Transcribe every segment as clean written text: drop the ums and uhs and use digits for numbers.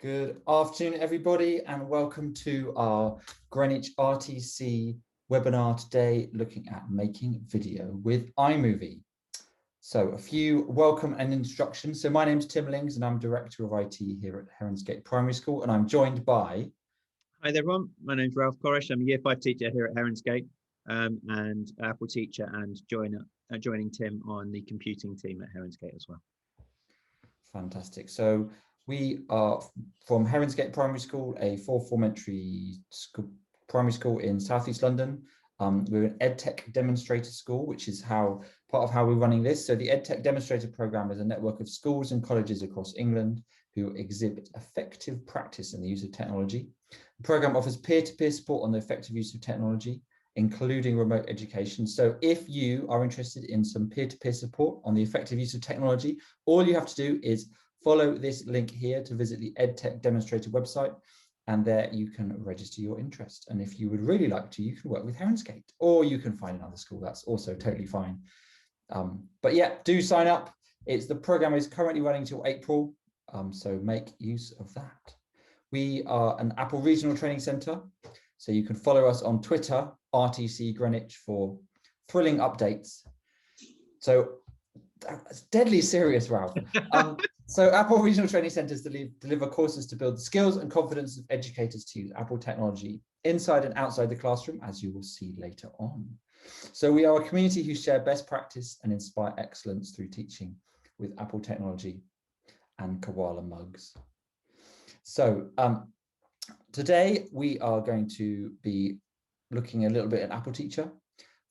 Good afternoon, everybody, and welcome to our Greenwich RTC webinar today, looking at making video with iMovie. So a few welcome and introductions. So my name is Tim Lings, and I'm Director of IT here at Heronsgate Primary School, and I'm joined by... Hi there, everyone. My name's Ralph Corish. I'm a Year 5 teacher here at Heronsgate and Apple teacher, and joining Tim on the computing team at Heronsgate as well. Fantastic. So we are from Heronsgate Primary School, a four-form entry primary school in South East London. We're an EdTech demonstrator school, which is part of how we're running this. So the EdTech demonstrator program is a network of schools and colleges across England who exhibit effective practice in the use of technology. The program offers peer-to-peer support on the effective use of technology, including remote education. So if you are interested in some peer-to-peer support on the effective use of technology, all you have to do is follow this link here to visit the EdTech demonstrator website, and there you can register your interest. And if you would really like to, you can work with Heronsgate, or you can find another school. That's also totally fine. But yeah, do sign up. The program is currently running till April, so make use of that. We are an Apple Regional Training Centre, so you can follow us on Twitter, RTC Greenwich, for thrilling updates. So that's deadly serious, Ralph. So Apple Regional Training Centres deliver courses to build the skills and confidence of educators to use Apple technology inside and outside the classroom, as you will see later on. So we are a community who share best practice and inspire excellence through teaching with Apple technology and koala mugs. So today we are going to be looking a little bit at Apple Teacher.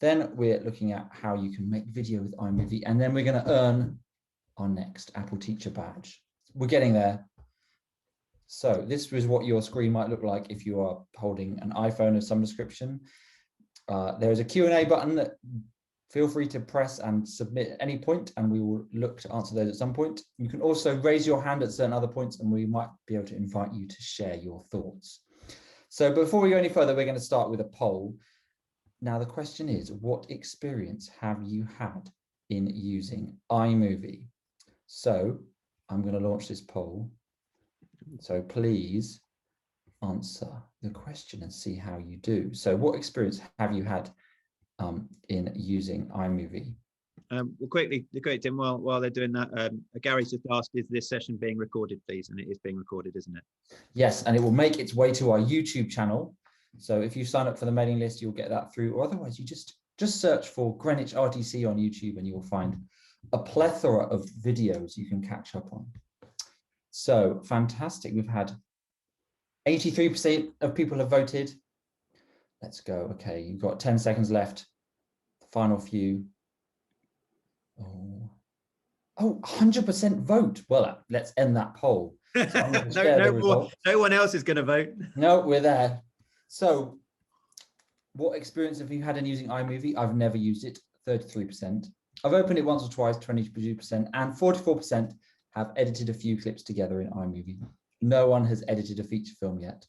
Then we're looking at how you can make video with iMovie, and then we're going to earn our next Apple Teacher badge. We're getting there. So this is what your screen might look like if you are holding an iPhone of some description. There is a Q&A button that feel free to press and submit at any point, and we will look to answer those at some point. You can also raise your hand at certain other points, and we might be able to invite you to share your thoughts. So before we go any further, we're going to start with a poll. Now, the question is, what experience have you had in using iMovie? So I'm going to launch this poll. So please answer the question and see how you do. So what experience have you had in using iMovie? Well, quickly, Tim, while they're doing that, Gary's just asked, is this session being recorded, please? And it is being recorded, isn't it? Yes, and it will make its way to our YouTube channel. So if you sign up for the mailing list, you'll get that through, or otherwise you just search for Greenwich RTC on YouTube and you'll find a plethora of videos you can catch up on. So fantastic. We've had 83% of people have voted. Let's go. Okay, you've got 10 seconds left. The final few. Oh, 100% vote. Well, let's end that poll. So no one else is going to vote. No, we're there. So what experience have you had in using iMovie? I've never used it, 33%. I've opened it once or twice, 22%, and 44% have edited a few clips together in iMovie. No one has edited a feature film yet.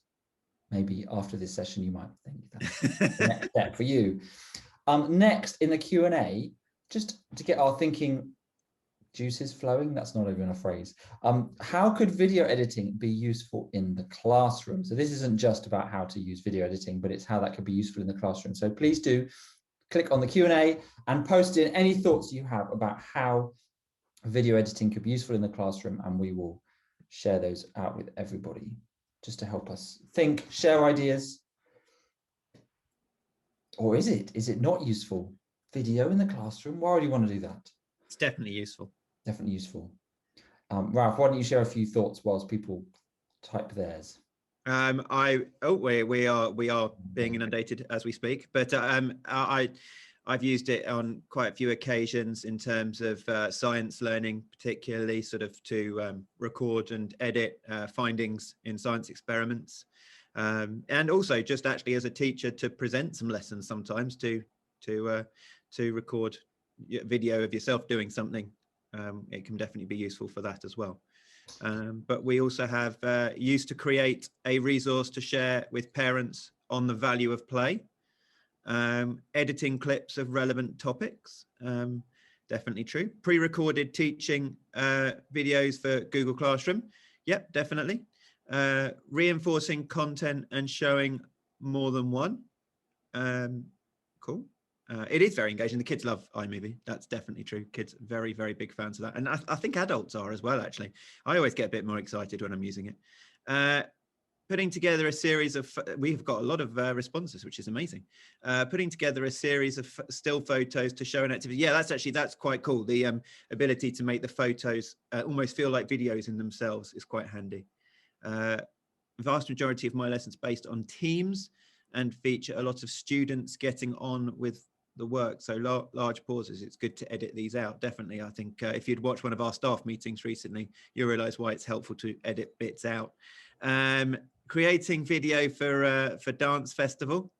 Maybe after this session, you might think that's the next step for you. Next, in the Q&A, just to get our thinking juices flowing, that's not even a phrase. How could video editing be useful in the classroom? So this isn't just about how to use video editing, but it's how that could be useful in the classroom. So please do click on the Q&A and post in any thoughts you have about how video editing could be useful in the classroom, and we will share those out with everybody just to help us think, share ideas. Or is it not useful? Video in the classroom? Why would you want to do that? It's definitely useful. Definitely useful. Ralph, why don't you share a few thoughts whilst people type theirs? We are being inundated as we speak, but I've used it on quite a few occasions in terms of science learning, particularly sort of to record and edit findings in science experiments, and also just actually as a teacher to present some lessons sometimes to record video of yourself doing something. It can definitely be useful for that as well. But we also have used to create a resource to share with parents on the value of play, editing clips of relevant topics, definitely true. Pre-recorded teaching videos for Google Classroom, yep, definitely. Reinforcing content and showing more than one. Cool. It is very engaging. The kids love iMovie. That's definitely true. Kids very, very big fans of that. And I think adults are as well, actually. I always get a bit more excited when I'm using it. Putting together a series of, we've got a lot of responses, which is amazing. Putting together a series of still photos to show an activity. Yeah, that's quite cool. The ability to make the photos almost feel like videos in themselves is quite handy. Vast majority of my lessons based on teams and feature a lot of students getting on with the work. So large pauses. It's good to edit these out. Definitely. I think if you'd watched one of our staff meetings recently, you'll realize why it's helpful to edit bits out. Creating video for dance festival.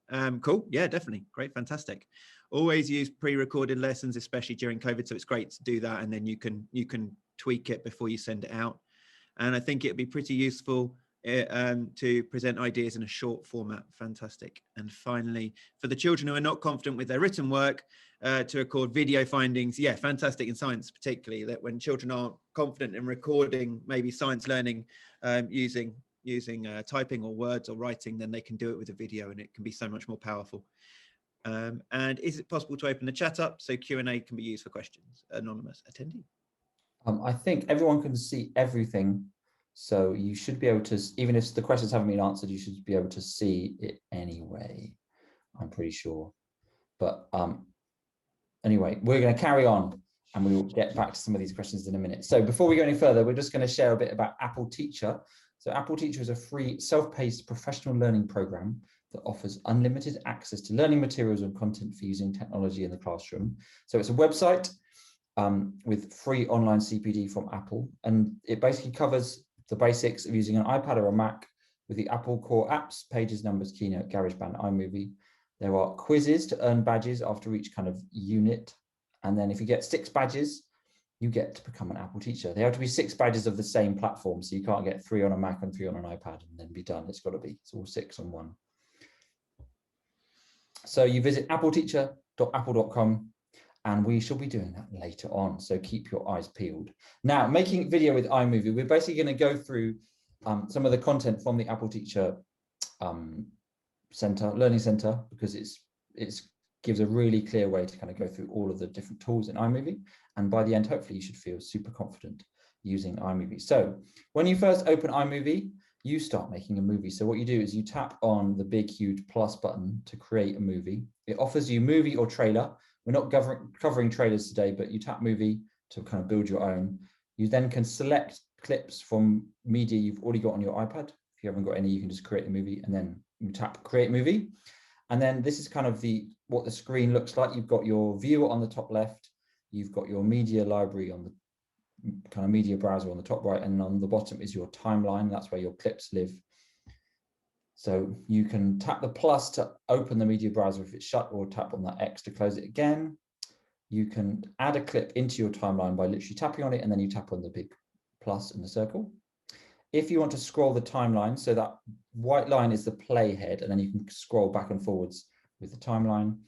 Cool. Yeah, definitely. Great. Fantastic. Always use pre-recorded lessons, especially during COVID. So it's great to do that. And then you can tweak it before you send it out. And I think it'd be pretty useful to present ideas in a short format. Fantastic. And finally, for the children who are not confident with their written work, to record video findings. Yeah, fantastic in science, particularly that when children aren't confident in recording maybe science learning using typing or words or writing, then they can do it with a video and it can be so much more powerful. And is it possible to open the chat up so Q&A can be used for questions? Anonymous attendee. I think everyone can see everything. So you should be able to, even if the questions haven't been answered, you should be able to see it anyway, I'm pretty sure. But anyway, we're going to carry on and we will get back to some of these questions in a minute. So before we go any further, we're just going to share a bit about Apple Teacher. So Apple Teacher is a free self-paced professional learning program that offers unlimited access to learning materials and content for using technology in the classroom. So it's a website with free online CPD from Apple, and it basically covers the basics of using an iPad or a Mac with the Apple core apps, Pages, Numbers, Keynote, Garageband, iMovie. There are quizzes to earn badges after each kind of unit. And then if you get 6 badges, you get to become an Apple teacher. They have to be 6 badges of the same platform. So you can't get 3 on a Mac and 3 on an iPad and then be done. It's all 6 on one. So you visit appleteacher.apple.com. And we shall be doing that later on. So keep your eyes peeled. Now, making video with iMovie, we're basically going to go through some of the content from the Apple Teacher Learning Center, because it gives a really clear way to kind of go through all of the different tools in iMovie. And by the end, hopefully you should feel super confident using iMovie. So when you first open iMovie, you start making a movie. So what you do is you tap on the big, huge plus button to create a movie. It offers you movie or trailer. We're not covering trailers today, but you tap movie to kind of build your own. You then can select clips from media you've already got on your iPad. If you haven't got any, you can just create a movie and then you tap create movie. And then this is kind of what the screen looks like. You've got your viewer on the top left. You've got your media library on the kind of media browser on the top right. And on the bottom is your timeline. That's where your clips live. So you can tap the plus to open the media browser if it's shut, or tap on that X to close it again. You can add a clip into your timeline by literally tapping on it, and then you tap on the big plus in the circle. If you want to scroll the timeline, so that white line is the playhead, and then you can scroll back and forwards with the timeline.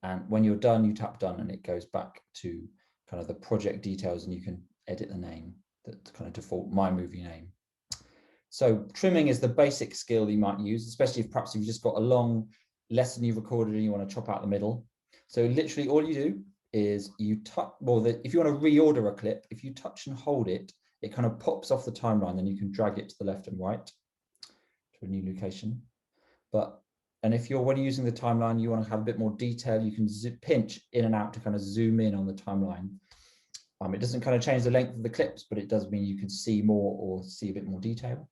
And when you're done, you tap done, and it goes back to kind of the project details, and you can edit the name, that kind of default iMovie name. So trimming is the basic skill you might use, especially if perhaps you've just got a long lesson you've recorded and you want to chop out the middle. So literally all you do is you touch, well, if you want to reorder a clip, if you touch and hold it, it kind of pops off the timeline, then you can drag it to the left and right to a new location. And if when you're using the timeline, you want to have a bit more detail, you can pinch in and out to kind of zoom in on the timeline. It doesn't kind of change the length of the clips, but it does mean you can see more or see a bit more detail.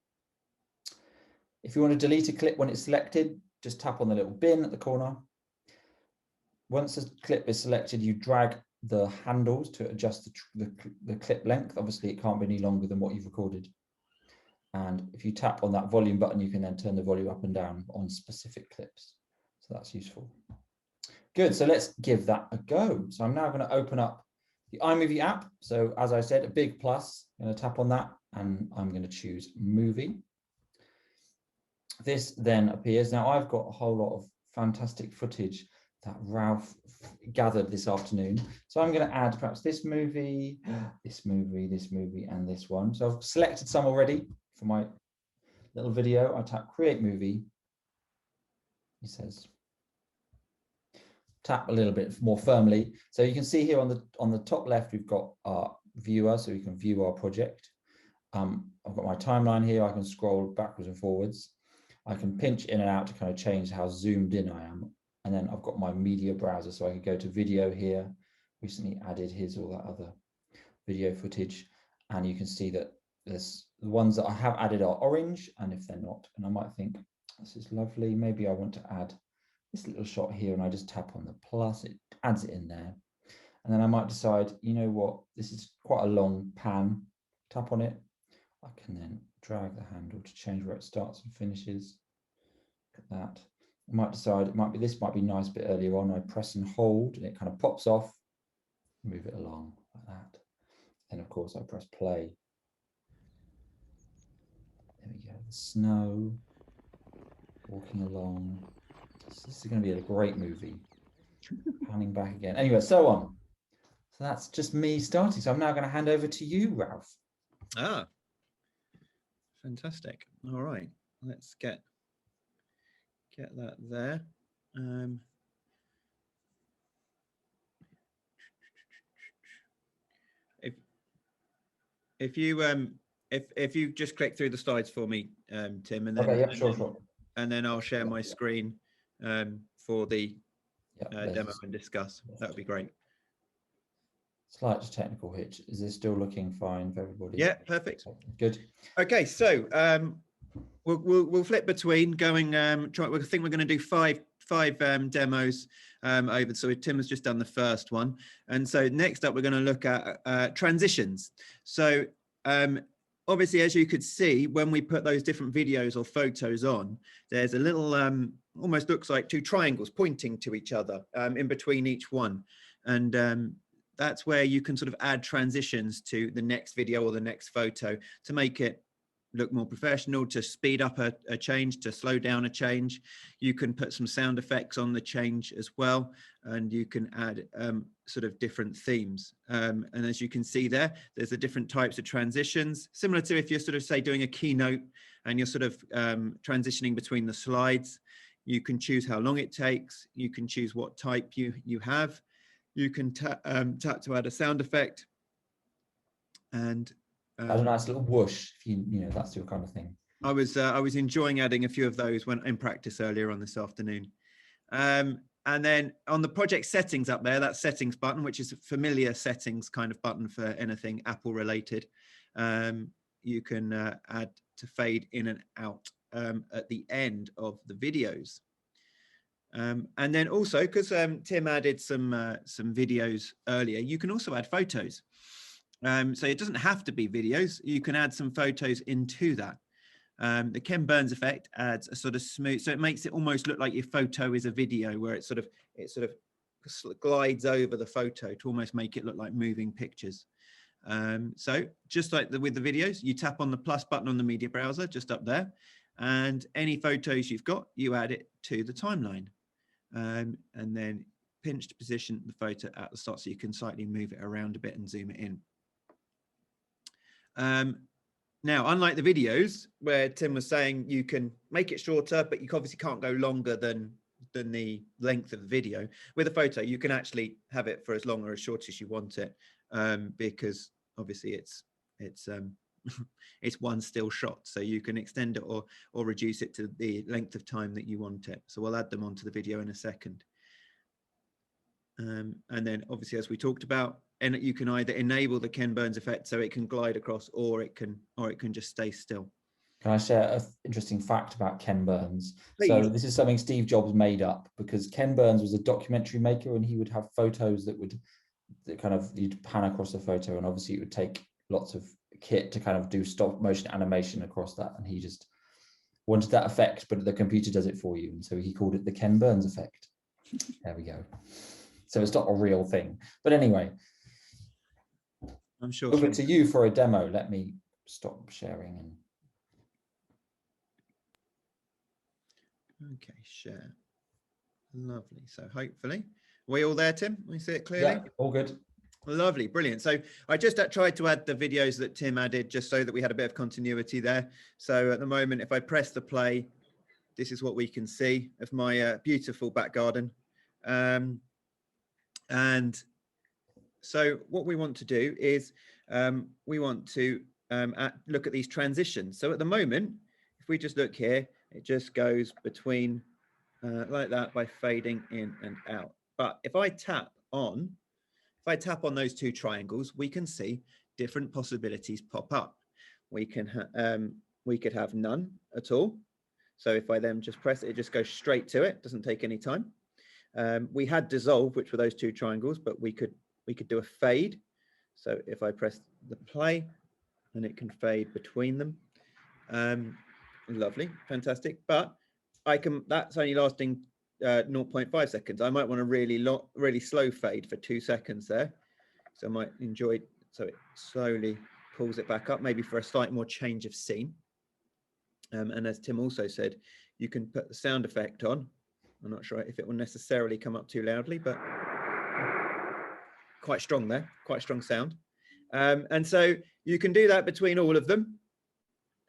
If you want to delete a clip when it's selected, just tap on the little bin at the corner. Once the clip is selected, you drag the handles to adjust the clip length. Obviously, it can't be any longer than what you've recorded. And if you tap on that volume button, you can then turn the volume up and down on specific clips. So that's useful. Good, so let's give that a go. So I'm now going to open up the iMovie app. So as I said, a big plus. I'm going to tap on that and I'm going to choose movie. This then appears. Now I've got a whole lot of fantastic footage that Ralph gathered this afternoon. So I'm going to add perhaps this movie, this movie, and this one. So I've selected some already for my little video. I tap create movie. He says, tap a little bit more firmly. So you can see here on the top left, we've got our viewer, so we can view our project. I've got my timeline here. I can scroll backwards and forwards. I can pinch in and out to kind of change how zoomed in I am. And then I've got my media browser, so I can go to video here. Recently added his or that other video footage. And you can see that there's the ones that I have added are orange, and if they're not, and I might think, this is lovely. Maybe I want to add this little shot here, and I just tap on the plus, it adds it in there. And then I might decide, you know what, this is quite a long pan, tap on it. I can then drag the handle to change where it starts and finishes. Look at that. I might decide this might be nice a bit earlier on. I press and hold and it kind of pops off, move it along like that. And of course I press play. There we go, the snow, walking along. This is going to be a great movie. Panning back again. Anyway, so on. So that's just me starting. So I'm now going to hand over to you, Ralph. Ah, fantastic. All right, let's get that there. If you just click through the slides for me, Tim, and then okay, yep, sure. And then I'll share my screen for the demo and discuss. That would be great. Slight technical hitch. Is this still looking fine for everybody? Yeah, perfect. Good. Okay, so we'll flip between going. I think we're going to do five demos over. So Tim has just done the first one, and so next up we're going to look at transitions. So obviously, as you could see, when we put those different videos or photos on, there's a little almost looks like two triangles pointing to each other in between each one, and that's where you can sort of add transitions to the next video or the next photo to make it look more professional, to speed up a change, to slow down a change. You can put some sound effects on the change as well, and you can add sort of different themes. And as you can see there, there's the different types of transitions, similar to if you're sort of say doing a keynote and you're sort of transitioning between the slides. You can choose how long it takes. You can choose what type you have. You can tap to add a sound effect, and add a nice little whoosh if you know that's your kind of thing. I was enjoying adding a few of those when in practice earlier on this afternoon. And then on the project settings up there, that settings button, which is a familiar settings kind of button for anything Apple related, you can add to fade in and out at the end of the videos. And then also, because Tim added some videos earlier, you can also add photos. So it doesn't have to be videos. You can add some photos into that. The Ken Burns effect adds a sort of smooth, so it makes it almost look like your photo is a video, where it sort of glides over the photo to almost make it look like moving pictures. So just like with the videos, you tap on the plus button on the media browser just up there, and any photos you've got, you add it to the timeline. And then pinch to position the photo at the start so you can slightly move it around a bit and zoom it in. Now, unlike the videos where Tim was saying you can make it shorter, but you obviously can't go longer than the length of the video, with a photo you can actually have it for as long or as short as you want it, because obviously it's it's one still shot, so you can extend it or reduce it to the length of time that you want it. So we'll add them onto the video in a second. And then obviously, as we talked about, and you can either enable the Ken Burns effect so it can glide across, or it can just stay still. Can I share an interesting fact about Ken Burns? Please. So this is something Steve Jobs made up, because Ken Burns was a documentary maker, and he would have photos that you'd pan across the photo, and obviously it would take lots of kit to kind of do stop motion animation across that, and he just wanted that effect, but the computer does it for you, and so he called it the Ken Burns effect. There we go. So it's not a real thing, but anyway, I'm sure. Over to you for a demo. Let me stop sharing. Okay, share. Lovely. So hopefully, are we all there, Tim? We see it clearly? Yeah, all good. Lovely, brilliant. So I just tried to add the videos that Tim added just so that we had a bit of continuity there. So at the moment, if I press the play, this is what we can see of my beautiful back garden. And so what we want to do is we want to look at these transitions. So at the moment, if we just look here, it just goes between like that by fading in and out. But if I tap on those two triangles, we can see different possibilities pop up. We could have none at all. So if I then just press it, it just goes straight to it, doesn't take any time. We had dissolve, which were those two triangles, but we could do a fade. So if I press the play, and it can fade between them. Lovely, fantastic. But that's only lasting 0.5 seconds. I might want a really slow fade for 2 seconds there. So I might enjoy it. So it slowly pulls it back up, maybe for a slight more change of scene. And as Tim also said, you can put the sound effect on. I'm not sure if it will necessarily come up too loudly, but quite strong there, quite strong sound. And so you can do that between all of them.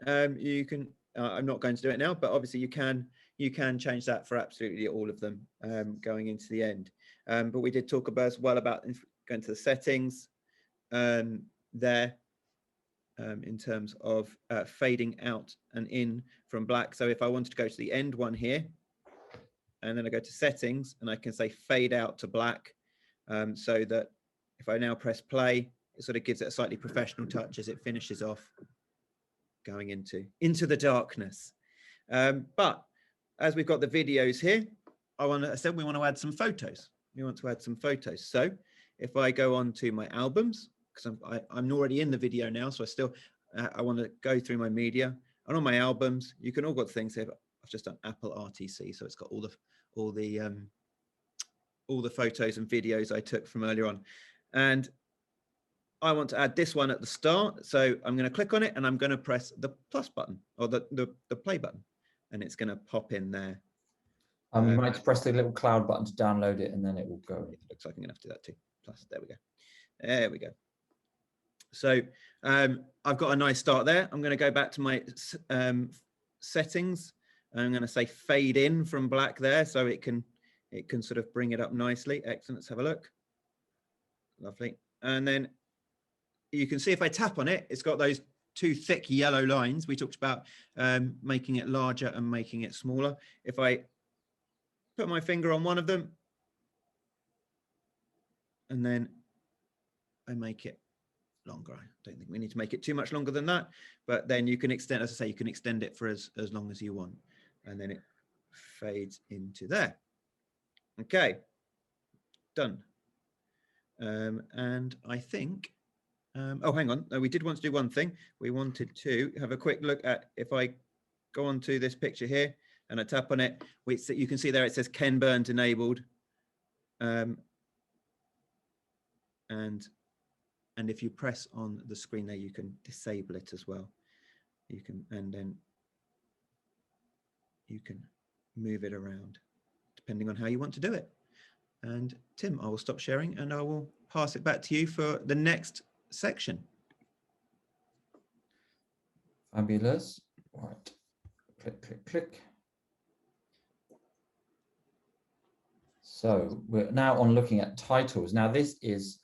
You can, I'm not going to do it now, but obviously you can change that for absolutely all of them going into the end. But we did talk about as well about going to the settings there in terms of fading out and in from black. So if I wanted to go to the end one here, and then I go to settings and I can say fade out to black, so that if I now press play, it sort of gives it a slightly professional touch as it finishes off going into the darkness. But as we've got the videos here, I said we want to add some photos. We want to add some photos. So if I go on to my albums, because I'm already in the video now, so I want to go through my media, and on my albums, you can all got things here. But I've just done Apple RTC, so it's got all the photos and videos I took from earlier on, and I want to add this one at the start. So I'm going to click on it and I'm going to press the plus button or the play button, and it's going to pop in there. You might press the little cloud button to download it, and then it will go. It looks like I'm going to have to do that too. Plus, there we go. There we go. So I've got a nice start there. I'm going to go back to my settings. I'm going to say fade in from black there, so it can sort of bring it up nicely. Excellent. Let's have a look. Lovely. And then you can see if I tap on it, it's got those two thick yellow lines. We talked about making it larger and making it smaller. If I put my finger on one of them and then I make it longer. I don't think we need to make it too much longer than that, but then you can extend, as I say, you can extend it for as long as you want. And then it fades into there. Okay, done. And I think, oh, hang on. No, we did want to do one thing. We wanted to have a quick look at, if I go on to this picture here and I tap on it, you can see there it says Ken Burns enabled. And if you press on the screen there, you can disable it as well. You can, and then you can move it around depending on how you want to do it. And Tim, I will stop sharing and I will pass it back to you for the next section. Fabulous. Right. Click, click, click. So we're now on looking at titles. Now this is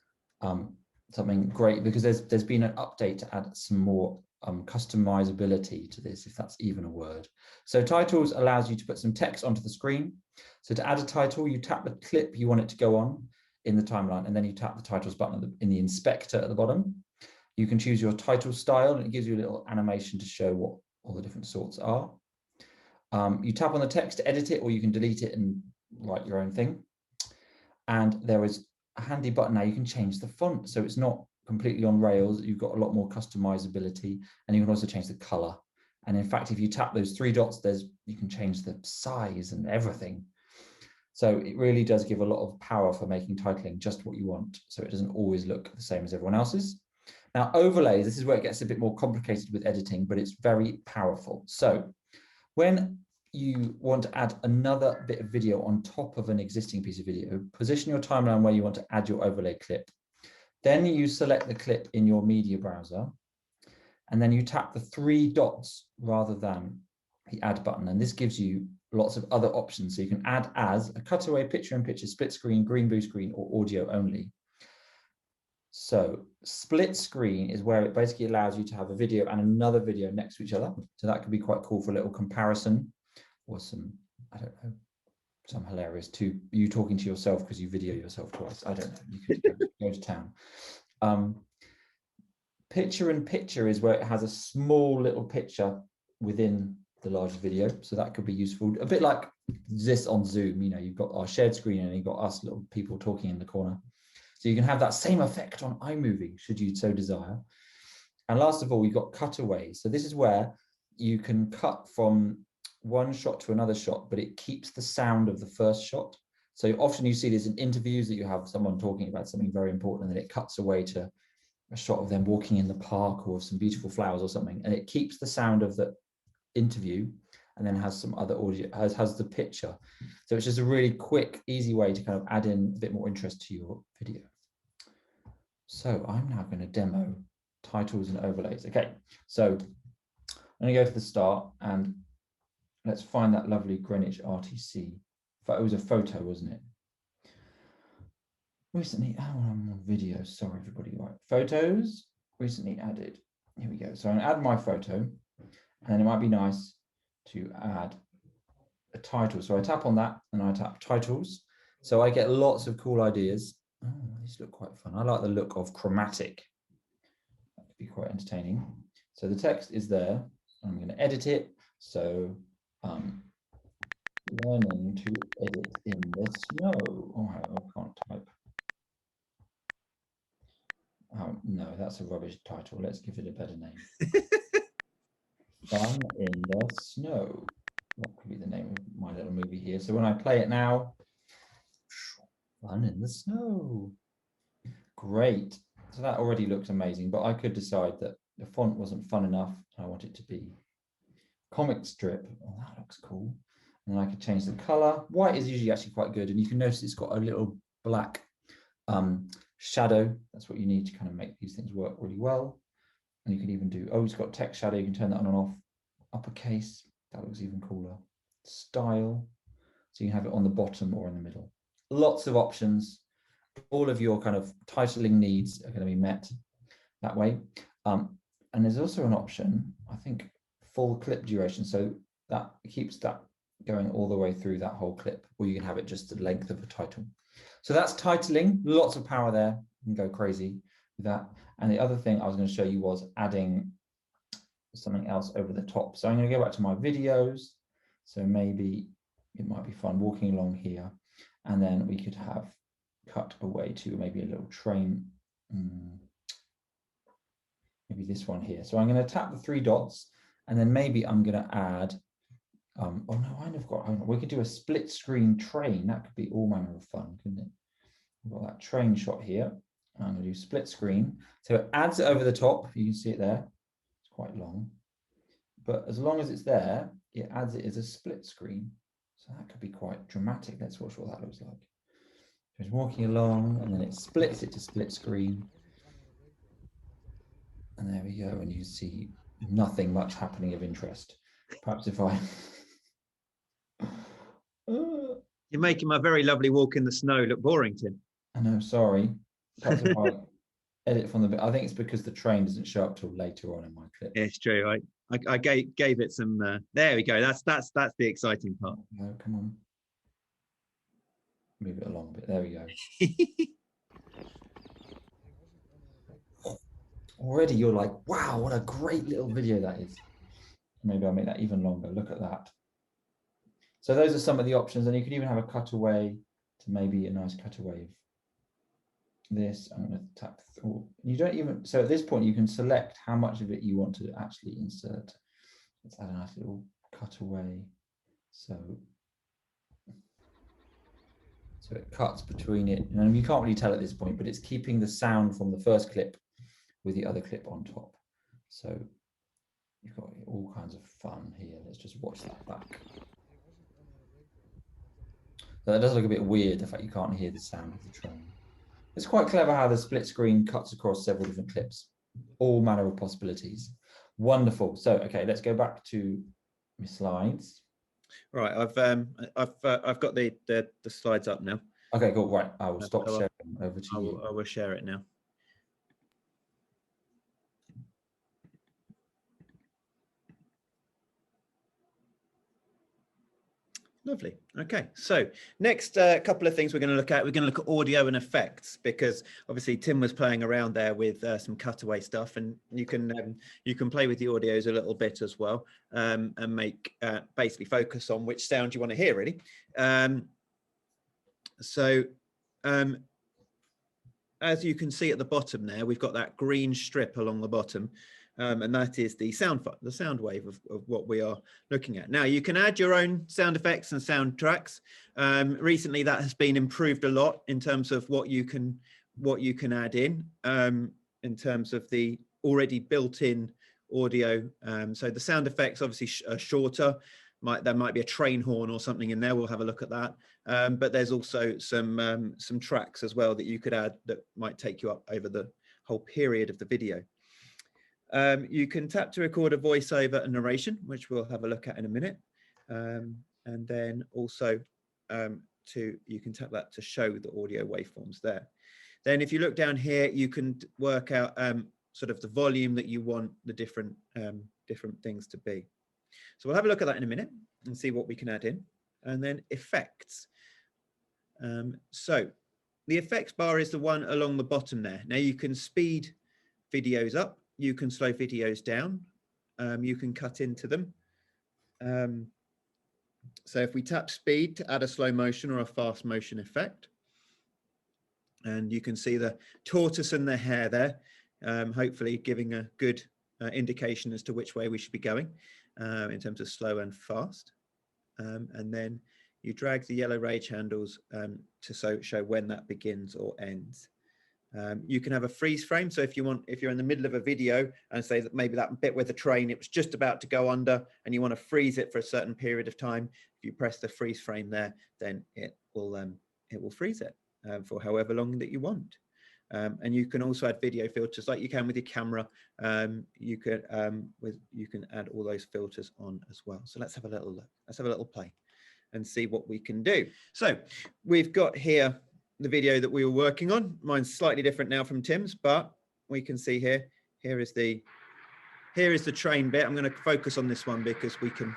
something great because there's been an update to add some more customizability to this, if that's even a word. So titles allows you to put some text onto the screen. So to add a title, you tap the clip you want it to go on in the timeline, and then you tap the titles button in the inspector at the bottom. You can choose your title style, and it gives you a little animation to show what all the different sorts are. You tap on the text to edit it, or you can delete it and write your own thing. And there is a handy button now. You can change the font, so it's not completely on rails. You've got a lot more customizability, and you can also change the color. And in fact, if you tap those three dots, you can change the size and everything. So it really does give a lot of power for making titling just what you want, so it doesn't always look the same as everyone else's. Now, overlays, this is where it gets a bit more complicated with editing, but it's very powerful. So when you want to add another bit of video on top of an existing piece of video, position your timeline where you want to add your overlay clip. Then you select the clip in your media browser, and then you tap the 3 dots rather than the add button. And this gives you lots of other options. So you can add as a cutaway, picture-in-picture, split screen, green blue screen, or audio only. So split screen is where it basically allows you to have a video and another video next to each other. So that could be quite cool for a little comparison, or some, I don't know, some hilarious to you talking to yourself because you video yourself twice. I don't know, you could go to town. Picture in picture is where it has a small little picture within the larger video. So that could be useful. A bit like this on Zoom, you know, you've got our shared screen and you've got us little people talking in the corner. So you can have that same effect on iMovie, should you so desire. And last of all, we've got cutaways. So this is where you can cut from one shot to another shot, but it keeps the sound of the first shot. So often you see this in interviews that you have someone talking about something very important and then it cuts away to a shot of them walking in the park or some beautiful flowers or something. And it keeps the sound of the interview and then has some other audio, has the picture. So it's just a really quick, easy way to kind of add in a bit more interest to your video. So I'm now going to demo titles and overlays. Okay, so I'm going to go to the start and let's find that lovely Greenwich RTC. It was a photo, wasn't it? Recently, oh, I'm on video. Sorry, everybody. Right, photos recently added. Here we go. So I'm going to add my photo, and it might be nice to add a title. So I tap on that, and I tap titles. So I get lots of cool ideas. Oh, these look quite fun. I like the look of chromatic. That could be quite entertaining. So the text is there. I'm going to edit it. So learning to edit in the snow. Oh, I can't type. Oh, no, that's a rubbish title. Let's give it a better name. Fun in the Snow. That could be the name of my little movie here. So when I play it now, Fun in the Snow. Great. So that already looks amazing, but I could decide that the font wasn't fun enough. I want it to be comic strip. Oh, that looks cool. And then I could change the color. White is usually actually quite good. And you can notice it's got a little black shadow. That's what you need to kind of make these things work really well. And you can even do, oh, it's got text shadow. You can turn that on and off. Uppercase. That looks even cooler. Style. So you can have it on the bottom or in the middle. Lots of options. All of your kind of titling needs are going to be met that way. And there's also an option, I think, full clip duration. So that keeps that going all the way through that whole clip, or you can have it just the length of a title. So that's titling, lots of power there. You can go crazy with that. And the other thing I was going to show you was adding something else over the top. So I'm going to go back to my videos. So maybe it might be fun walking along here. And then we could have cut away to maybe a little train. Maybe this one here. So I'm going to tap the 3 dots and then maybe I'm going to add, oh no, I've got, we could do a split screen train. That could be all manner of fun, couldn't it? We've got that train shot here. I'm going to do split screen. So it adds it over the top. You can see it there. It's quite long. But as long as it's there, it adds it as a split screen. So that could be quite dramatic. Let's watch what that looks like. So it's walking along and then it splits it to split screen. And there we go. And you see nothing much happening of interest. Perhaps if I... You're making my very lovely walk in the snow look boring, Tim. I know, sorry. Perhaps if I edit from the bit, I think it's because the train doesn't show up till later on in my clip. It's true. I gave it some. There we go. That's the exciting part. No, come on. Move it along a bit. There we go. Already you're like, wow, what a great little video that is. Maybe I'll make that even longer. Look at that. So those are some of the options, and you could even have a cutaway to maybe a nice cutaway of this. I'm going to tap through. You don't even, so at this point you can select how much of it you want to actually insert. Let's add a nice little cutaway. So it cuts between it, and you can't really tell at this point, but it's keeping the sound from the first clip with the other clip on top. So you've got all kinds of fun here. Let's just watch that back. So that does look a bit weird, the fact you can't hear the sound of the train. It's quite clever how the split screen cuts across several different clips, all manner of possibilities. Wonderful. So, okay, let's go back to my slides. Right, I've got the slides up now. Okay, cool. Right, I will stop So sharing. Over to you. I will share it now. Lovely. Okay, so next couple of things we're going to look at. We're going to look at audio and effects, because obviously Tim was playing around there with some cutaway stuff, and you can play with the audios a little bit as well, and make basically focus on which sound you want to hear, really. As you can see at the bottom there, we've got that green strip along the bottom. And that is the sound wave of what we are looking at. Now, you can add your own sound effects and soundtracks. Recently, that has been improved a lot in terms of what you can add in terms of the already built-in audio. So the sound effects obviously are shorter. There might be a train horn or something in there. We'll have a look at that. But there's also some tracks as well that you could add that might take you up over the whole period of the video. You can tap to record a voiceover and narration, which we'll have a look at in a minute. And then also you can tap that to show the audio waveforms there. Then if you look down here, you can work out sort of the volume that you want the different things to be. So we'll have a look at that in a minute and see what we can add in. And then effects. So the effects bar is the one along the bottom there. Now you can speed videos up. You can slow videos down. You can cut into them. So if we tap speed to add a slow motion or a fast motion effect, and you can see the tortoise and the hare there, hopefully giving a good indication as to which way we should be going in terms of slow and fast. And then you drag the yellow rage handles to show when that begins or ends. You can have a freeze frame. So if you're in the middle of a video and say that maybe that bit with the train, it was just about to go under and you want to freeze it for a certain period of time, if you press the freeze frame there, then it will freeze it for however long that you want. And you can also add video filters like you can with your camera. You can add all those filters on as well. So let's have a little look. Let's have a little play and see what we can do. So we've got here the video that we were working on. Mine's slightly different now from Tim's, but we can see here is the train bit. I'm going to focus on this one because we can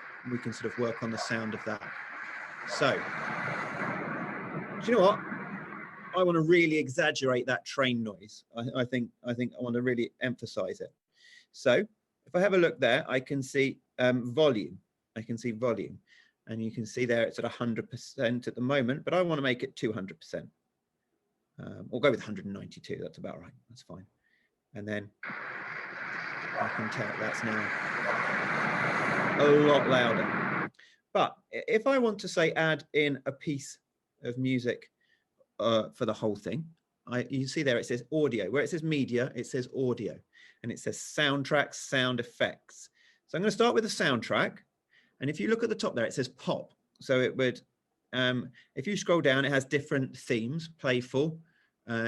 sort of work on the sound of that. So do you know what? I want to really exaggerate that train noise. I think I want to really emphasize it. So if I have a look there, I can see volume. I can see volume, and you can see there it's at 100% at the moment, but I want to make it 200%. We'll go with 192. That's about right. That's fine. And then I can tell that's now a lot louder. But if I want to say add in a piece of music for the whole thing, you see there it says audio. Where it says media, it says audio, and it says soundtracks, sound effects. So I'm going to start with the soundtrack, and if you look at the top there, it says pop. So it would, if you scroll down, it has different themes: playful,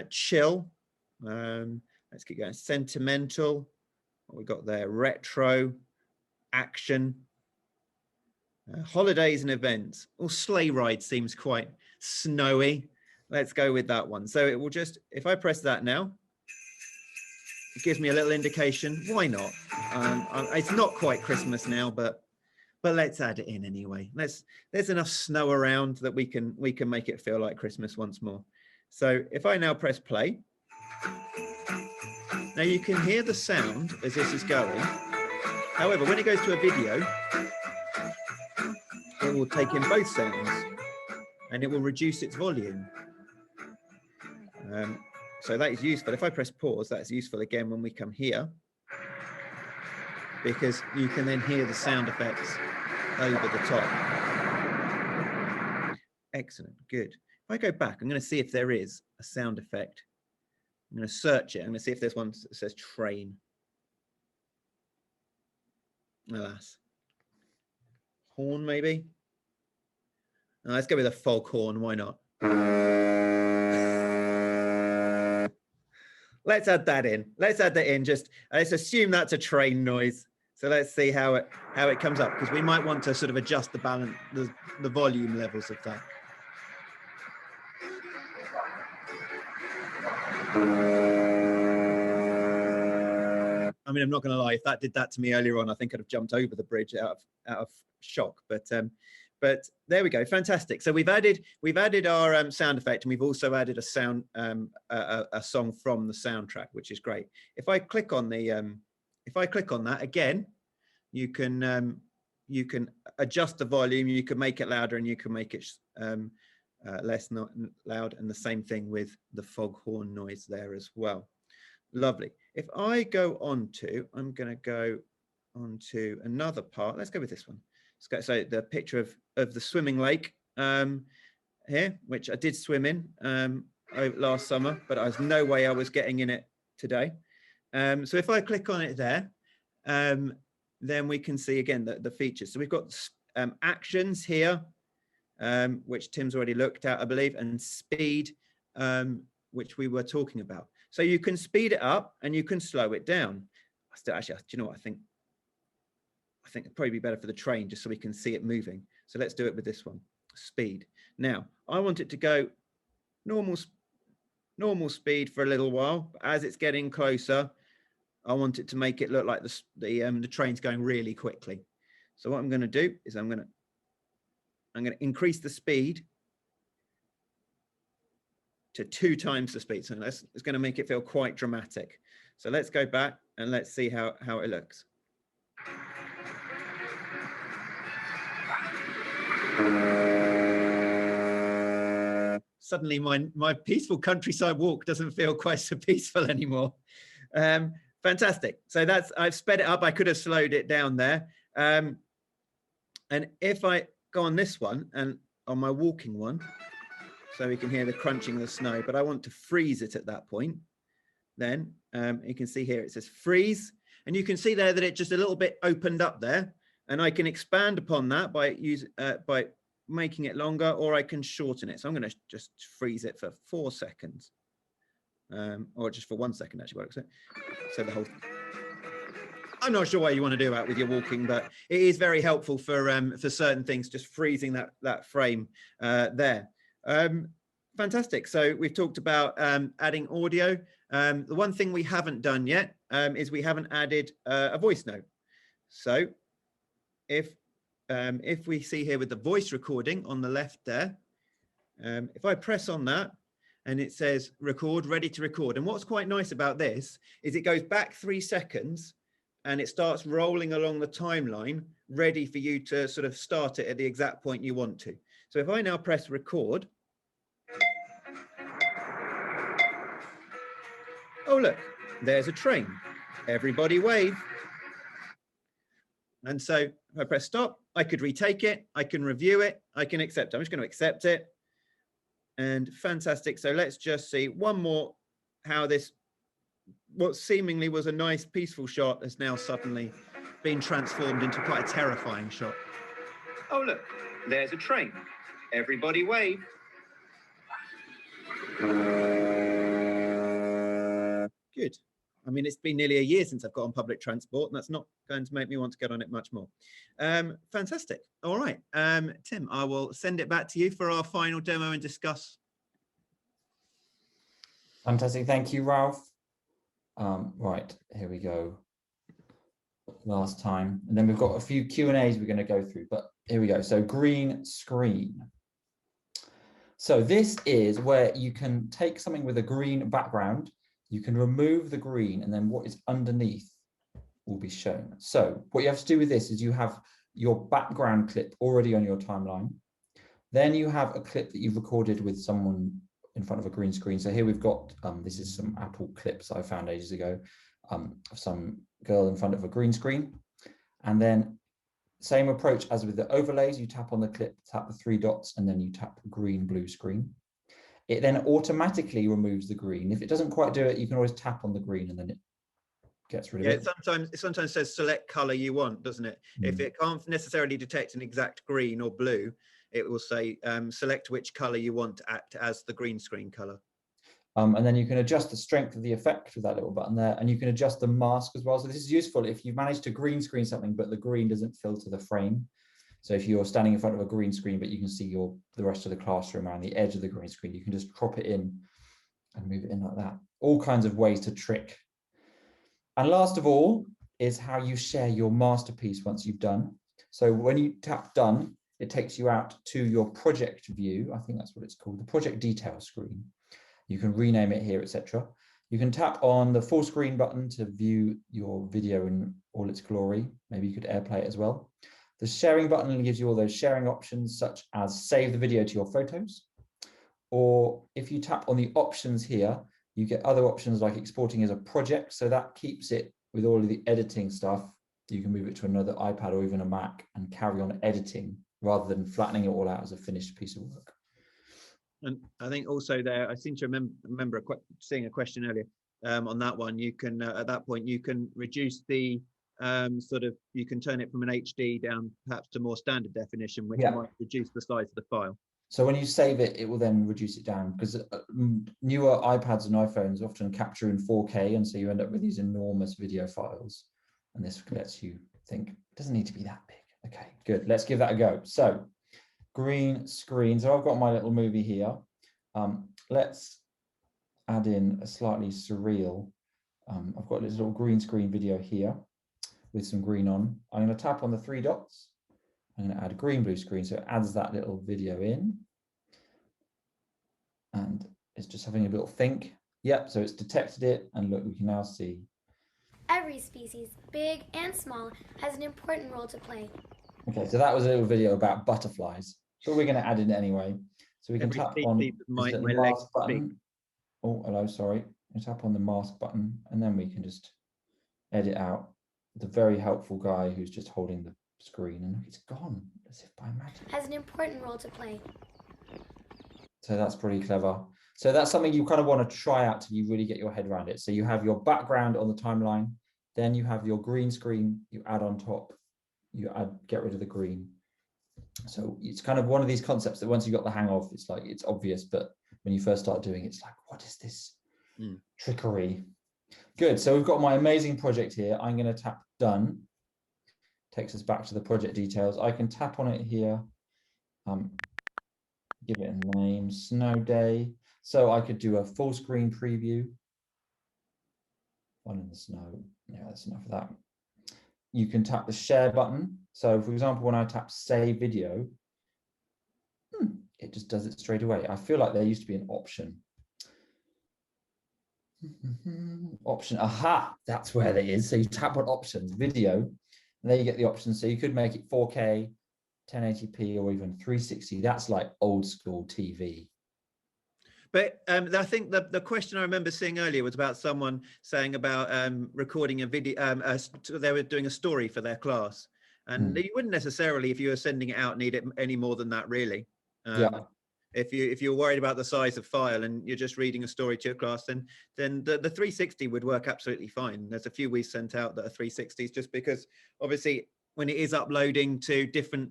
chill. Let's keep going. Sentimental. What we got there? Retro, action, holidays and events. Or sleigh ride seems quite snowy. Let's go with that one. So it will just, if I press that now, it gives me a little indication. Why not? It's not quite Christmas now, but let's add it in anyway. There's enough snow around that we can make it feel like Christmas once more. So if I now press play, now you can hear the sound as this is going. However, when it goes to a video, it will take in both sounds and it will reduce its volume. So that is useful. If I press pause, that's useful again when we come here, because you can then hear the sound effects over the top. Excellent, good. If I go back, I'm going to see if there is a sound effect. I'm going to search it. I'm going to see if there's one that says train. Alas. Horn, maybe? Let's go with a foghorn. Why not? let's add that in. Let's add that in. Just let's assume that's a train noise. So let's see how it comes up, because we might want to sort of adjust the balance, the volume levels of that. I mean, I'm not going to lie. If that did that to me earlier on, I think I'd have jumped over the bridge out of shock. But there we go. Fantastic. So we've added our sound effect, and we've also added a sound a song from the soundtrack, which is great. If I click on that again, you can adjust the volume. You can make it louder, and you can make it less not loud, and the same thing with the foghorn noise there as well. Lovely. If I go on to, I'm going to go on to another part. Let's go with this one. Let's go. So the picture of the swimming lake here, which I did swim in last summer, but there's no way I was getting in it today. So if I click on it there, then we can see again the features. So we've got actions here, which Tim's already looked at, I believe, and speed, which we were talking about. So you can speed it up and you can slow it down. Actually, do you know what I think? I think it'd probably be better for the train, just so we can see it moving. So let's do it with this one, speed. Now, I want it to go normal speed for a little while, but as it's getting closer, I want it to make it look like the train's going really quickly. So what I'm going to do is I'm going to increase the speed to 2 times the speed. So it's going to make it feel quite dramatic. So let's go back and let's see how it looks. Suddenly my peaceful countryside walk doesn't feel quite so peaceful anymore. Fantastic. So I've sped it up. I could have slowed it down there. And if I go on this one and on my walking one, so we can hear the crunching of the snow, but I want to freeze it at that point. Then you can see here, it says freeze. And you can see there that it just a little bit opened up there. And I can expand upon that by making it longer, or I can shorten it. So I'm going to just freeze it for 4 seconds. Or just for 1 second, actually works. So the whole, I'm not sure why you want to do that with your walking, but it is very helpful for certain things, just freezing that frame there. Fantastic. So we've talked about adding audio. The one thing we haven't done yet is we haven't added a voice note. So if we see here with the voice recording on the left there, if I press on that and it says record, ready to record. And what's quite nice about this is it goes back 3 seconds and it starts rolling along the timeline, ready for you to sort of start it at the exact point you want to. So if I now press record, oh, look, there's a train. Everybody wave. And so if I press stop, I could retake it. I can review it. I can accept it. I'm just going to accept it. And fantastic. So let's just see one more, how this, what seemingly was a nice, peaceful shot has now suddenly been transformed into quite a terrifying shot. Oh, look, there's a train. Everybody wave. Good. I mean, it's been nearly a year since I've got on public transport, and that's not going to make me want to get on it much more. Fantastic. All right, Tim, I will send it back to you for our final demo and discuss. Fantastic. Thank you, Ralph. Right, here we go. Last time. And then we've got a few Q&As we're going to go through, but here we go. So green screen. So this is where you can take something with a green background, you can remove the green, and then what is underneath will be shown. So what you have to do with this is you have your background clip already on your timeline. Then you have a clip that you've recorded with someone in front of a green screen. So here we've got, this is some Apple clips I found ages ago, of some girl in front of a green screen. And then same approach as with the overlays, you tap on the clip, tap the 3 dots, and then you tap green, blue screen. It then automatically removes the green. If it doesn't quite do it, you can always tap on the green and then it gets rid of it. It sometimes says select color you want, doesn't it? If it can't necessarily detect an exact green or blue, it will say select which color you want to act as the green screen color. And then you can adjust the strength of the effect with that little button there, and you can adjust the mask as well. So this is useful if you've managed to green screen something, but the green doesn't filter the frame. So if you're standing in front of a green screen, but you can see the rest of the classroom around the edge of the green screen, you can just crop it in and move it in like that. All kinds of ways to trick. And last of all is how you share your masterpiece once you've done. So when you tap done, it takes you out to your project view. I think that's what it's called, the project detail screen. You can rename it here, etc. You can tap on the full screen button to view your video in all its glory. Maybe you could AirPlay it as well. The sharing button gives you all those sharing options, such as save the video to your photos. Or if you tap on the options here, you get other options like exporting as a project. So that keeps it with all of the editing stuff. You can move it to another iPad or even a Mac and carry on editing rather than flattening it all out as a finished piece of work. And I think also there, I seem to remember seeing a question earlier on that one. You can, at that point, you can reduce the you can turn it from an HD down perhaps to more standard definition, which might reduce the size of the file. So when you save it, it will then reduce it down, because newer iPads and iPhones often capture in 4K, and so you end up with these enormous video files. And this lets you think, it doesn't need to be that big. Okay, good. Let's give that a go. So green screen. So I've got my little movie here. Let's add in a slightly surreal. I've got this little green screen video here with some green on. I'm going to tap on the 3 dots. I'm going to add green blue screen, so it adds that little video in. And it's just having a little think. Yep, so it's detected it, and look, we can now see. Every species, big and small, has an important role to play. Okay, so that was a little video about butterflies. So we're going to add in anyway. So we can tap on the mask button. Oh, hello, sorry. We tap on the mask button, and then we can just edit out the very helpful guy who's just holding the screen, and look, it's gone as if by magic. Has an important role to play. So that's pretty clever. So that's something you kind of want to try out till you really get your head around it. So you have your background on the timeline, then you have your green screen, you add on top, get rid of the green. So it's kind of one of these concepts that once you got the hang of, it's like, it's obvious, but when you first start doing it, it's like, what is this trickery? Good, so we've got my amazing project here. I'm going to tap done. Takes us back to the project details. I can tap on it here, give it a name, snow day. So I could do a full screen preview. One in the snow. Yeah, that's enough of that. You can tap the share button. So for example, when I tap save video, it just does it straight away. I feel like there used to be an option. Option, aha, that's where it is. So you tap on options, video, and there you get the options. So you could make it 4K, 1080p, or even 360. That's like old school TV. But I think the question I remember seeing earlier was about someone saying about recording a video. They were doing a story for their class, and you wouldn't necessarily, if you were sending it out, need it any more than that, really. If you're worried about the size of file and you're just reading a story to your class, then the 360 would work absolutely fine. There's a few we sent out that are 360s, just because obviously when it is uploading to different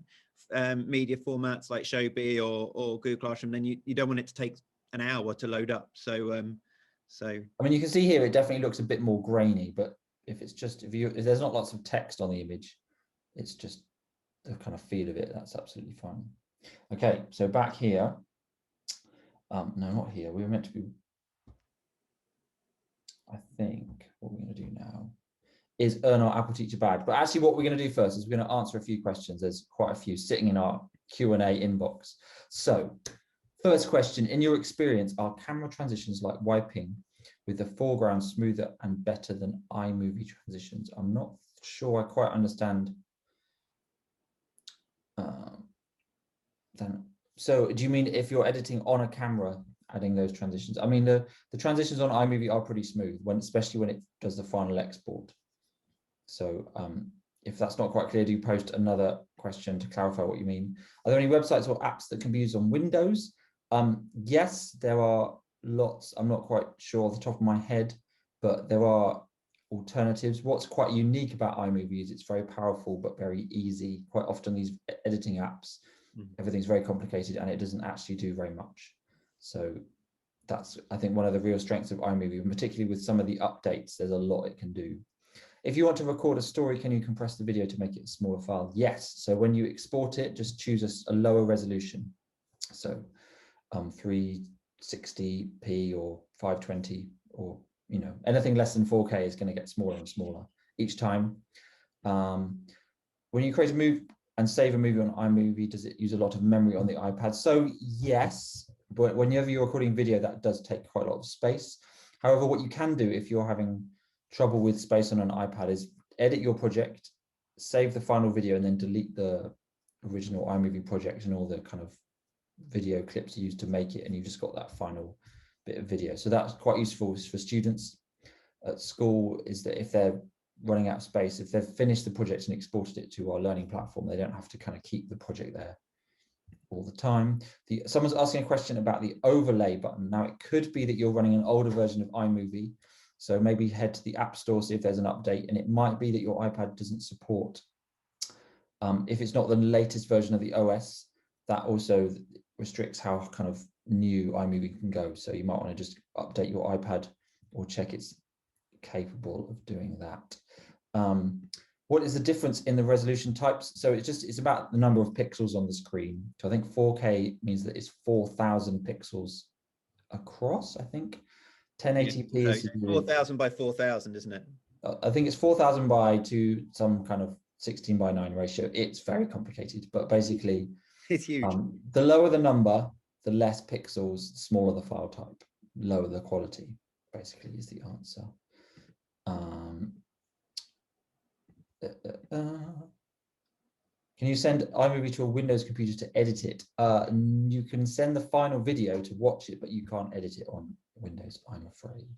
media formats like Showbie or Google Classroom, then you don't want it to take an hour to load up. So I mean, you can see here it definitely looks a bit more grainy, but if there's not lots of text on the image, it's just the kind of feel of it, that's absolutely fine. Okay, so back here, no, not here, we were meant to be, I think what we're going to do now is earn our Apple Teacher badge. But actually what we're going to do first is we're going to answer a few questions. There's quite a few sitting in our Q&A inbox. So first question, in your experience, are camera transitions like wiping with the foreground smoother and better than iMovie transitions? I'm not sure I quite understand. So do you mean if you're editing on a camera, adding those transitions? I mean, the transitions on iMovie are pretty smooth, especially when it does the final export. So if that's not quite clear, do post another question to clarify what you mean. Are there any websites or apps that can be used on Windows? Yes, there are lots. I'm not quite sure off the top of my head, but there are alternatives. What's quite unique about iMovie is it's very powerful but very easy. Quite often these editing apps, everything's very complicated and it doesn't actually do very much. So that's, I think, one of the real strengths of iMovie, particularly with some of the updates. There's a lot it can do. If you want to record a story, can you compress the video to make it a smaller file? Yes. So when you export it, just choose a lower resolution. So 360p or 520, or anything less than 4K is going to get smaller and smaller each time. When you create a movie and save a movie on iMovie, does it use a lot of memory on the iPad? So yes, but whenever you're recording video, that does take quite a lot of space. However, what you can do if you're having trouble with space on an iPad is edit your project, save the final video, and then delete the original iMovie project and all the kind of video clips used to make it, and you've just got that final bit of video. So that's quite useful for students at school, is that if they're running out of space, if they've finished the project and exported it to our learning platform, they don't have to kind of keep the project there all the time. Someone's asking a question about the overlay button. Now, it could be that you're running an older version of iMovie, so maybe head to the App Store, see if there's an update, and it might be that your iPad doesn't support. If it's not the latest version of the OS, that also restricts how kind of new iMovie can go. So you might want to just update your iPad or check it's capable of doing that. What is the difference in the resolution types? So it's about the number of pixels on the screen. So I think 4K means that it's 4,000 pixels across, I think. 1080p is 4,000 by 4,000, isn't it? I think it's 4,000 by to some kind of 16:9 ratio. It's very complicated, but basically it's huge. The lower the number, the less pixels, the smaller the file type, lower the quality, basically is the answer. Can you send iMovie to a Windows computer to edit it? You can send the final video to watch it, but you can't edit it on Windows, I'm afraid.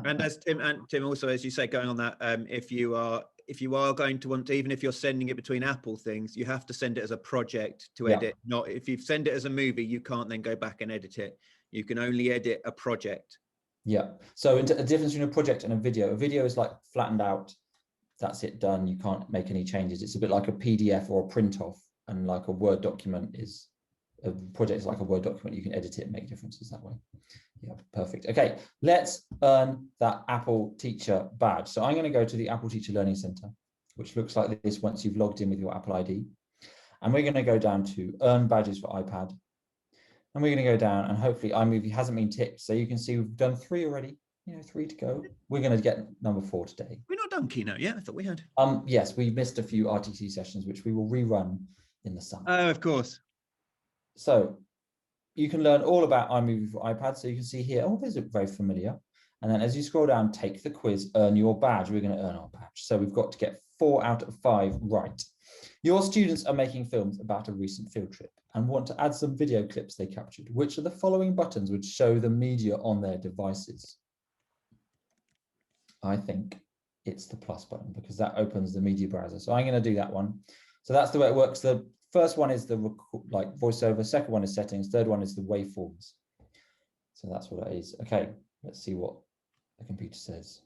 And as Tim also, as you say, going on that, if you are going to want to, even if you're sending it between Apple things, you have to send it as a project to edit. Not if you send it as a movie, you can't then go back and edit it. You can only edit a project. Yeah. So a difference between a project and a video is like flattened out. That's it, done. You can't make any changes. It's a bit like a PDF or a print off, and like a Word document is a project is like a Word document. You can edit it and make differences that way. Yeah, perfect. Okay, let's earn that Apple Teacher badge. So I'm going to go to the Apple Teacher Learning Center, which looks like this once you've logged in with your Apple ID. And we're going to go down to Earn Badges for iPad. And we're going to go down, and hopefully iMovie hasn't been ticked. So you can see we've done 3 already. 3 to go. We're going to get number 4 today. We're not done Keynote yet. I thought we had. Yes, we missed a few RTC sessions, which we will rerun in the summer. Oh, of course. So you can learn all about iMovie for iPad. So you can see here, oh, these look very familiar. And then as you scroll down, take the quiz, earn your badge. We're going to earn our badge. So we've got to get 4 out of 5 right. Your students are making films about a recent field trip and want to add some video clips they captured. Which of the following buttons would show the media on their devices? I think it's the plus button, because that opens the media browser. So I'm going to do that one. So that's the way it works. The first one is the voiceover. Second one is settings. Third one is the waveforms. So that's what it is. Okay, let's see what the computer says.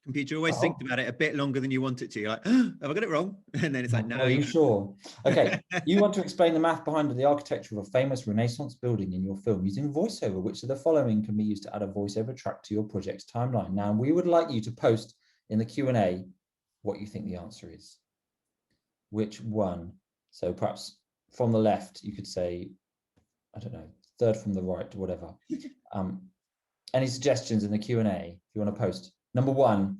Computer always thinks about it a bit longer than you want it to. You're like, oh, have I got it wrong? And then it's like, no. Are you sure? Okay. You want to explain the math behind the architecture of a famous Renaissance building in your film using voiceover. Which of the following can be used to add a voiceover track to your project's timeline? Now, we would like you to post in the Q&A what you think the answer is. Which one? So perhaps from the left, you could say, I don't know, third from the right, whatever. Any suggestions in the Q&A if you want to post? Number 1,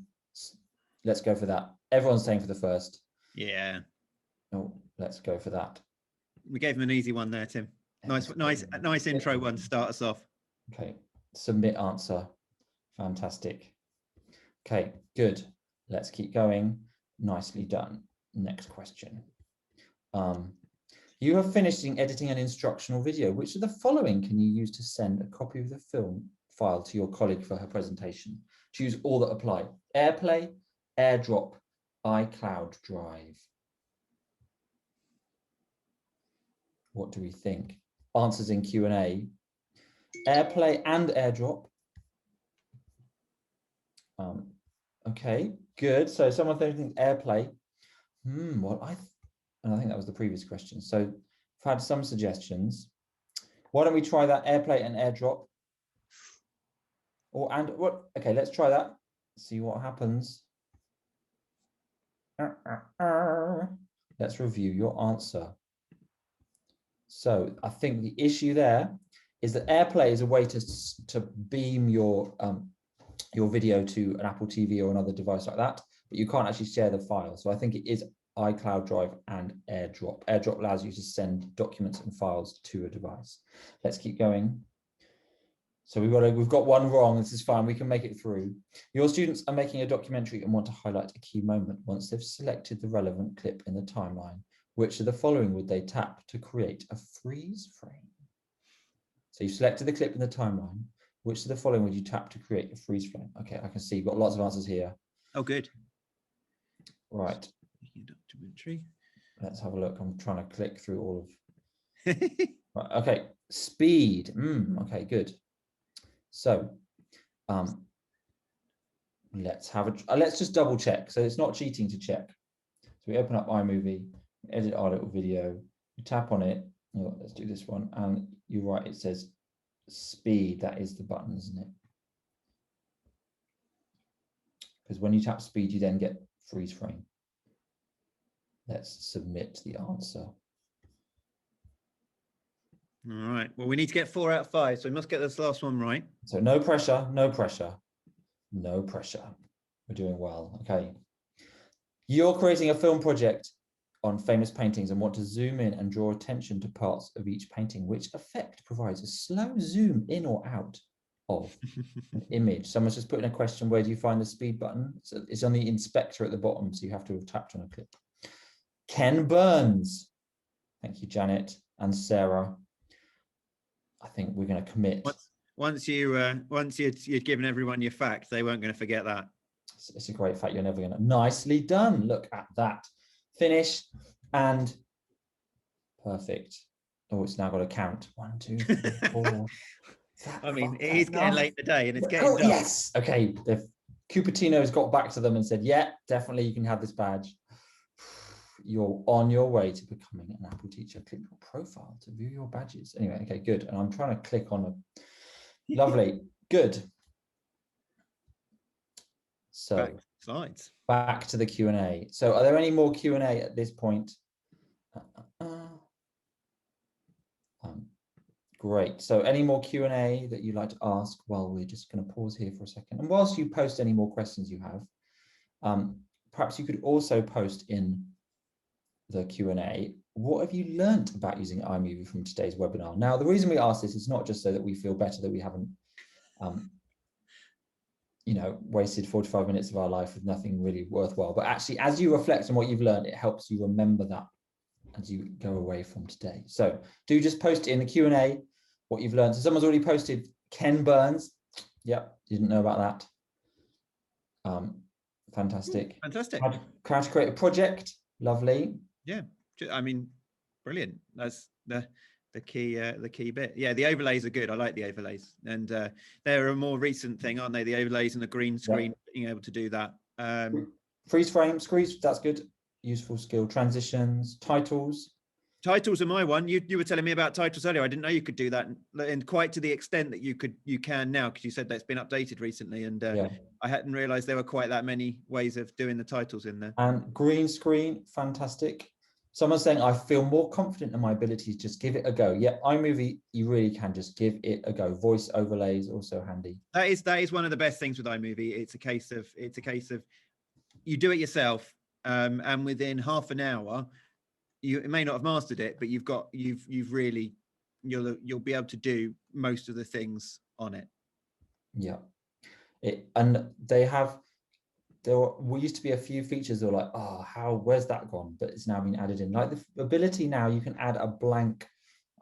let's go for that. Everyone's saying for the first. Yeah. Oh, let's go for that. We gave him an easy one there, Tim. Nice intro one to start us off. Okay, submit answer. Fantastic. Okay, good. Let's keep going. Nicely done. Next question. You have finished editing an instructional video. Which of the following can you use to send a copy of the film file to your colleague for her presentation? Choose all that apply. Airplay, Airdrop, iCloud Drive. What do we think? Answers in Q&A. Airplay and Airdrop. Okay, good. So someone thinks Airplay. And I think that was the previous question. So had some suggestions. Why don't we try that Airplay and Airdrop? Okay, let's try that. See what happens. Let's review your answer. So I think the issue there is that Airplay is a way to beam your video to an Apple TV or another device like that, but you can't actually share the file. So I think it is iCloud Drive and AirDrop. AirDrop allows you to send documents and files to a device. Let's keep going. So we've got one wrong. This is fine. We can make it through. Your students are making a documentary and want to highlight a key moment. Once they've selected the relevant clip in the timeline, which of the following would they tap to create a freeze frame? So you selected the clip in the timeline. Which of the following would you tap to create a freeze frame? Okay, I can see you've got lots of answers here. Oh, good. Right. Documentary. Let's have a look. I'm trying to click through all of. Right, okay, speed. Okay, good. So, let's just double check. So it's not cheating to check. So we open up iMovie, edit our little video, you tap on it. Oh, let's do this one. And you're right, it says speed. That is the button, isn't it? Because when you tap speed, you then get freeze frame. Let's submit the answer. All right. Well, we need to get 4 out of 5, so we must get this last one right. So no pressure, no pressure, no pressure. We're doing well. Okay. You're creating a film project on famous paintings and want to zoom in and draw attention to parts of each painting. Which effect provides a slow zoom in or out of an image? Someone's just put in a question, where do you find the speed button? So it's on the inspector at the bottom, so you have to have tapped on a clip. Ken Burns. Thank you, Janet and Sarah. I think we're going to commit. Once you'd given everyone your fact, they weren't going to forget that. It's a great fact. You're never going to. Nicely done. Look at that. Finish and perfect. Oh, it's now got to count. 1, 2, 3, 4. I mean, it is getting late in the day, and it's getting dark. Yes. Okay. Cupertino's got back to them and said, "Yeah, definitely, you can have this badge. You're on your way to becoming an Apple teacher. Click your profile to view your badges." Anyway, okay, good. And I'm trying to click on a lovely, good. So slides. Back to the Q&A. So are there any more Q&A at this point? Great. So any more Q&A that you'd like to ask? Well, we're just going to pause here for a second. And whilst you post any more questions you have, perhaps you could also post in the Q&A, what have you learnt about using iMovie from today's webinar? Now, the reason we ask this is not just so that we feel better that we haven't, wasted 45 minutes of our life with nothing really worthwhile, but actually, as you reflect on what you've learned, it helps you remember that as you go away from today. So do just post in the Q&A what you've learned. So someone's already posted Ken Burns. Yep, didn't know about that. Fantastic. Fantastic. How to create a project. Lovely. Yeah, I mean, brilliant. That's the key bit. Yeah, the overlays are good. I like the overlays, and they're a more recent thing, aren't they? The overlays and the green screen, being able to do that. Freeze frame, squeeze. That's good. Useful skill. Transitions, titles. Titles are my one. You were telling me about titles earlier. I didn't know you could do that, and quite to the extent that you can now, because you said that's been updated recently, and I hadn't realised there were quite that many ways of doing the titles in there. And green screen, fantastic. Someone's saying, I feel more confident in my abilities, just give it a go. Yeah, iMovie, you really can just give it a go. Voice overlays also handy. That is one of the best things with iMovie. It's a case of you do it yourself, and within half an hour, you may not have mastered it, but you'll be able to do most of the things on it. Yeah, there used to be a few features that were like, oh, where's that gone? But it's now been added in. Like the ability now, you can add a blank.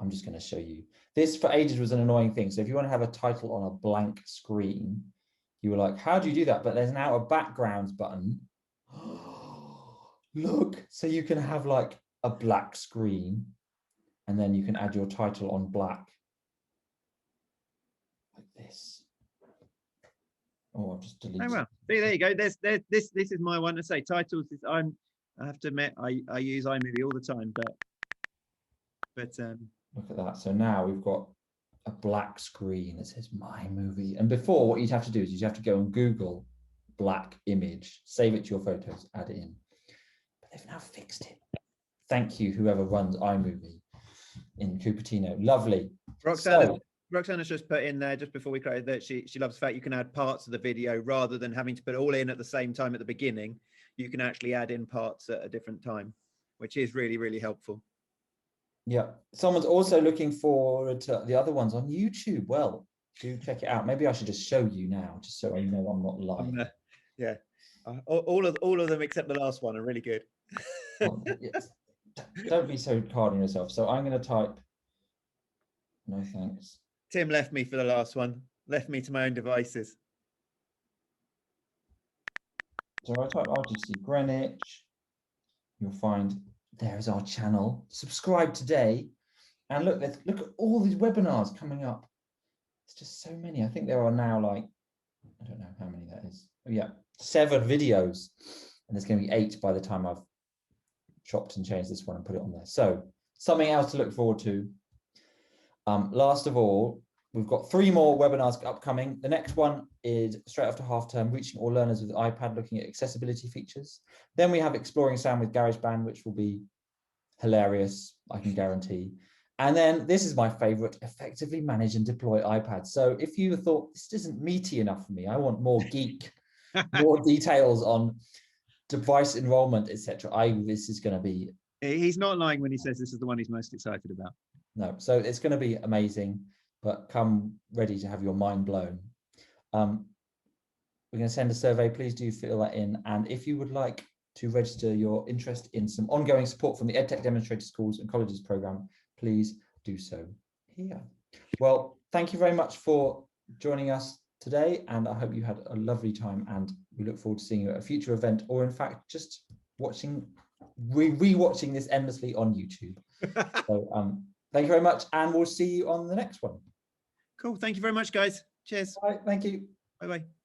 I'm just going to show you. This for ages was an annoying thing. So if you want to have a title on a blank screen, you were like, how do you do that? But there's now a backgrounds button. Look, so you can have like a black screen, and then you can add your title on black. Like this. Oh, I've just deleted. Oh, well. See, there you go. This is my one to say. Titles is I have to admit I use iMovie all the time, but But look at that. So now we've got a black screen that says My Movie. And before, what you'd have to do is you'd have to go and Google black image, save it to your photos, add it in. But they've now fixed it. Thank you, whoever runs iMovie in Cupertino. Lovely. Roxana's just put in there just before we created that she loves the fact you can add parts of the video rather than having to put it all in at the same time at the beginning. You can actually add in parts at a different time, which is really, really helpful. Yeah. Someone's also looking forward to the other ones on YouTube. Well, do check it out. Maybe I should just show you now, just so you know I'm not lying. Yeah. All of them except the last one are really good. Oh, yes. Don't be so hard on yourself. So I'm going to type, no thanks. Tim left me for the last one, left me to my own devices. So I type RGC Greenwich. You'll find there is our channel. Subscribe today. And look at all these webinars coming up. It's just so many. I think there are now like, I don't know how many that is. Oh, yeah, 7 videos. And there's going to be 8 by the time I've chopped and changed this one and put it on there. So something else to look forward to. Last of all, we've got 3 more webinars upcoming. The next one is straight after half term, reaching all learners with iPad, looking at accessibility features. Then we have exploring sound with Garageband, which will be hilarious, I can guarantee. And then this is my favorite, effectively manage and deploy iPads. So if you thought this isn't meaty enough for me, I want more geek, more details on device enrollment, etc. This is going to be. He's not lying when he says this is the one he's most excited about. No, so it's going to be amazing, but come ready to have your mind blown. We're going to send a survey. Please do fill that in. And if you would like to register your interest in some ongoing support from the EdTech Demonstrator Schools and Colleges program, please do so here. Well, thank you very much for joining us today, and I hope you had a lovely time, and we look forward to seeing you at a future event, or in fact, just watching, re-watching this endlessly on YouTube. So thank you very much, and we'll see you on the next one. Cool. Thank you very much, guys. Cheers. Bye. Thank you. Bye-bye.